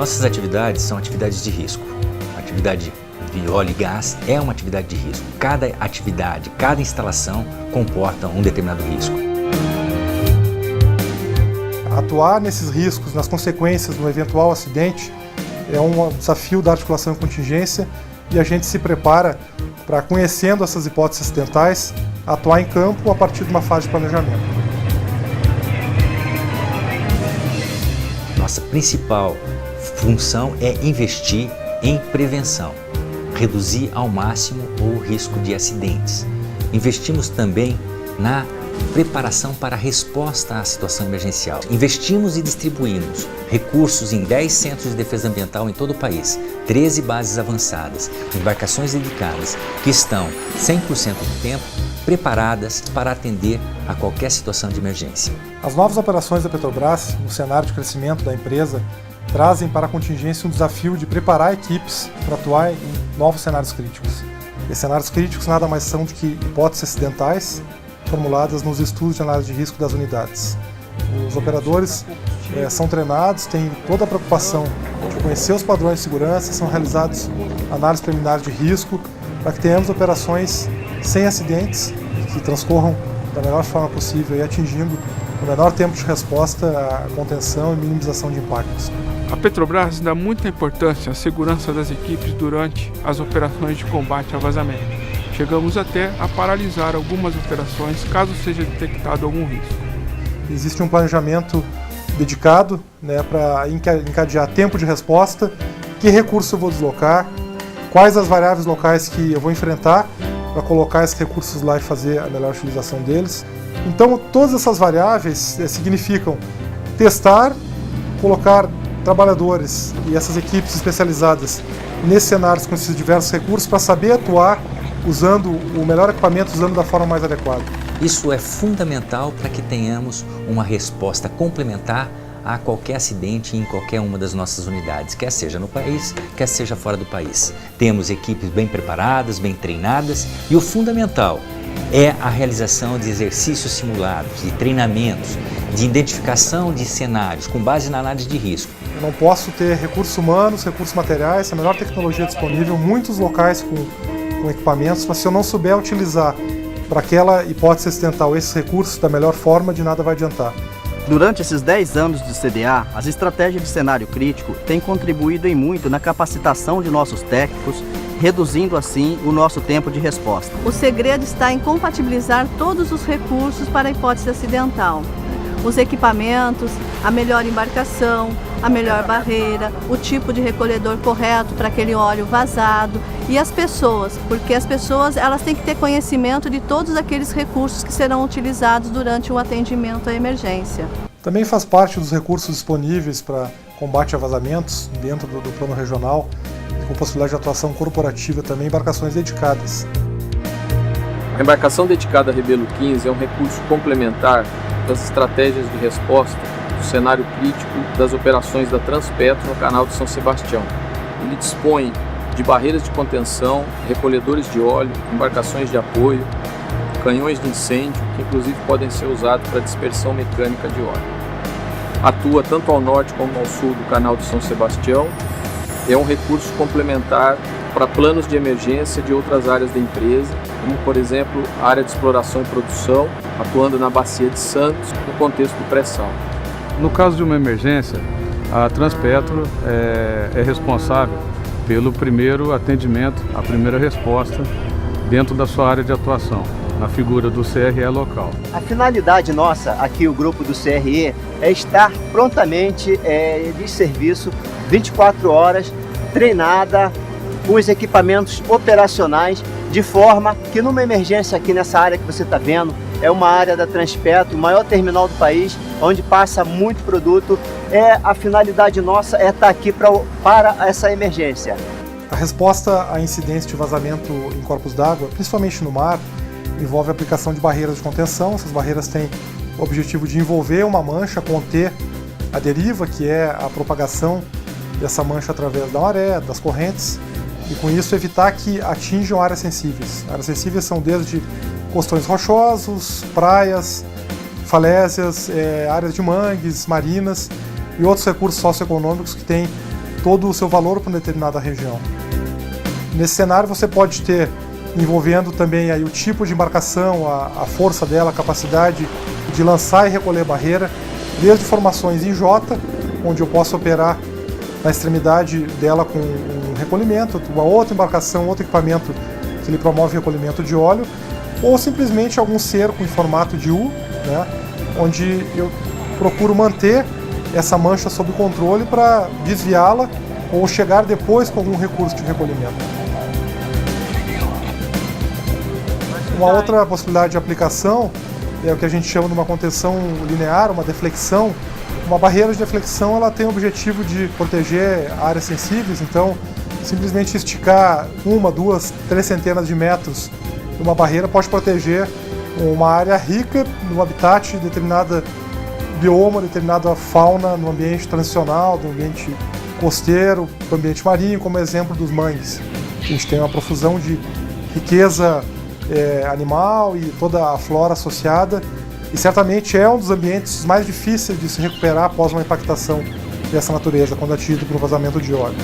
Nossas atividades são atividades de risco. A atividade de óleo e gás é uma atividade de risco. Cada atividade, cada instalação comporta um determinado risco. Atuar nesses riscos, nas consequências do eventual acidente, é um desafio da articulação e contingência, e a gente se prepara para, conhecendo essas hipóteses acidentais, atuar em campo a partir de uma fase de planejamento. Nossa principal função é investir em prevenção, reduzir ao máximo o risco de acidentes. Investimos também na preparação para a resposta à situação emergencial. Investimos e distribuímos recursos em 10 centros de defesa ambiental em todo o país, 13 bases avançadas, embarcações dedicadas que estão 100% do tempo preparadas para atender a qualquer situação de emergência. As novas operações da Petrobras, no cenário de crescimento da empresa, trazem para a contingência um desafio de preparar equipes para atuar em novos cenários críticos. E cenários críticos nada mais são do que hipóteses acidentais formuladas nos estudos de análise de risco das unidades. Os operadores são treinados, têm toda a preocupação de conhecer os padrões de segurança, são realizados análises preliminares de risco para que tenhamos operações sem acidentes, que transcorram da melhor forma possível e atingindo no menor tempo de resposta a contenção e minimização de impactos. A Petrobras dá muita importância à segurança das equipes durante as operações de combate a vazamento. Chegamos até a paralisar algumas operações caso seja detectado algum risco. Existe um planejamento dedicado para encadear tempo de resposta, que recurso eu vou deslocar, quais as variáveis locais que eu vou enfrentar para colocar esses recursos lá e fazer a melhor utilização deles. Então, todas essas variáveis significam testar, colocar trabalhadores e essas equipes especializadas nesses cenários com esses diversos recursos para saber atuar usando o melhor equipamento, usando da forma mais adequada. Isso é fundamental para que tenhamos uma resposta complementar a qualquer acidente em qualquer uma das nossas unidades, quer seja no país, quer seja fora do país. Temos equipes bem preparadas, bem treinadas e o fundamental é a realização de exercícios simulados, de treinamentos, de identificação de cenários com base na análise de risco. Eu não posso ter recursos humanos, recursos materiais, a melhor tecnologia disponível, muitos locais com equipamentos, mas se eu não souber utilizar para aquela hipótese acidental esses recursos da melhor forma, de nada vai adiantar. Durante esses 10 anos de CDA, as estratégias de cenário crítico têm contribuído em muito na capacitação de nossos técnicos, reduzindo assim o nosso tempo de resposta. O segredo está em compatibilizar todos os recursos para a hipótese acidental. Os equipamentos, a melhor embarcação, a melhor barreira, o tipo de recolhedor correto para aquele óleo vazado e as pessoas, porque as pessoas elas têm que ter conhecimento de todos aqueles recursos que serão utilizados durante o atendimento à emergência. Também faz parte dos recursos disponíveis para combate a vazamentos dentro do plano regional, com possibilidade de atuação corporativa também, embarcações dedicadas. A embarcação dedicada Rebelo 15 é um recurso complementar das estratégias de resposta do cenário crítico das operações da Transpetro no canal de São Sebastião. Ele dispõe de barreiras de contenção, recolhedores de óleo, embarcações de apoio, canhões de incêndio, que inclusive podem ser usados para dispersão mecânica de óleo. Atua tanto ao norte como ao sul do canal de São Sebastião. É um recurso complementar para planos de emergência de outras áreas da empresa, como por exemplo a área de exploração e produção, atuando na Bacia de Santos, no contexto do pré-sal. No caso de uma emergência, a Transpetro é responsável pelo primeiro atendimento, a primeira resposta dentro da sua área de atuação, na figura do CRE local. A finalidade nossa, aqui o grupo do CRE, é estar prontamente de serviço 24 horas, treinada, com os equipamentos operacionais, de forma que numa emergência aqui nessa área que você está vendo, é uma área da Transpetro, o maior terminal do país, onde passa muito produto, a finalidade nossa é estar aqui para essa emergência. A resposta a incidentes de vazamento em corpos d'água, principalmente no mar, envolve a aplicação de barreiras de contenção. Essas barreiras têm o objetivo de envolver uma mancha, conter a deriva, que é a propagação dessa mancha através da maré, das correntes, e com isso evitar que atinjam áreas sensíveis. Áreas sensíveis são desde costões rochosos, praias, falésias, áreas de mangues, marinas e outros recursos socioeconômicos que têm todo o seu valor para uma determinada região. Nesse cenário você pode ter, envolvendo também aí o tipo de embarcação, a força dela, a capacidade de lançar e recolher barreira, desde formações em J, onde eu posso operar na extremidade dela com um recolhimento, uma outra embarcação, outro equipamento que ele promove recolhimento de óleo, ou simplesmente algum cerco em formato de U, né, onde eu procuro manter essa mancha sob controle para desviá-la ou chegar depois com algum recurso de recolhimento. Uma outra possibilidade de aplicação é o que a gente chama de uma contenção linear, uma deflexão. Uma barreira de deflexão ela tem o objetivo de proteger áreas sensíveis, então simplesmente esticar 1, 2, 3 centenas de metros de uma barreira pode proteger uma área rica no habitat de determinada bioma, determinada fauna no ambiente transicional, no ambiente costeiro, no ambiente marinho, como exemplo dos mangues. A gente tem uma profusão de riqueza animal e toda a flora associada, e certamente é um dos ambientes mais difíceis de se recuperar após uma impactação dessa natureza, quando atingido por um vazamento de óleo.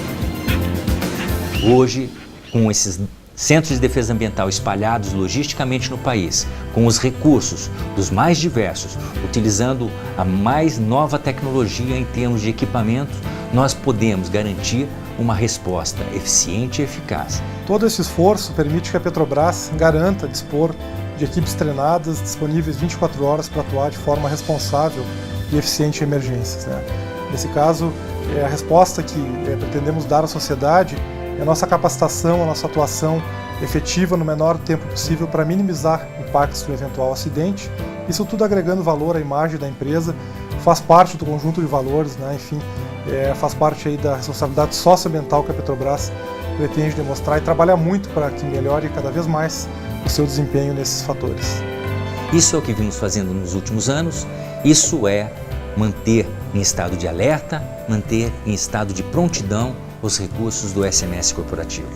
Hoje, com esses centros de defesa ambiental espalhados logisticamente no país, com os recursos dos mais diversos, utilizando a mais nova tecnologia em termos de equipamentos, nós podemos garantir uma resposta eficiente e eficaz. Todo esse esforço permite que a Petrobras garanta dispor de equipes treinadas, disponíveis 24 horas para atuar de forma responsável e eficiente em emergências, né? Nesse caso, a resposta que pretendemos dar à sociedade é a nossa capacitação, a nossa atuação efetiva no menor tempo possível para minimizar impactos de um eventual acidente. Isso tudo agregando valor à imagem da empresa, faz parte do conjunto de valores, né? Enfim, faz parte aí da responsabilidade socioambiental que a Petrobras pretende demonstrar e trabalha muito para que melhore cada vez mais o seu desempenho nesses fatores. Isso é o que vimos fazendo nos últimos anos, isso é manter em estado de alerta, manter em estado de prontidão os recursos do SMS corporativo.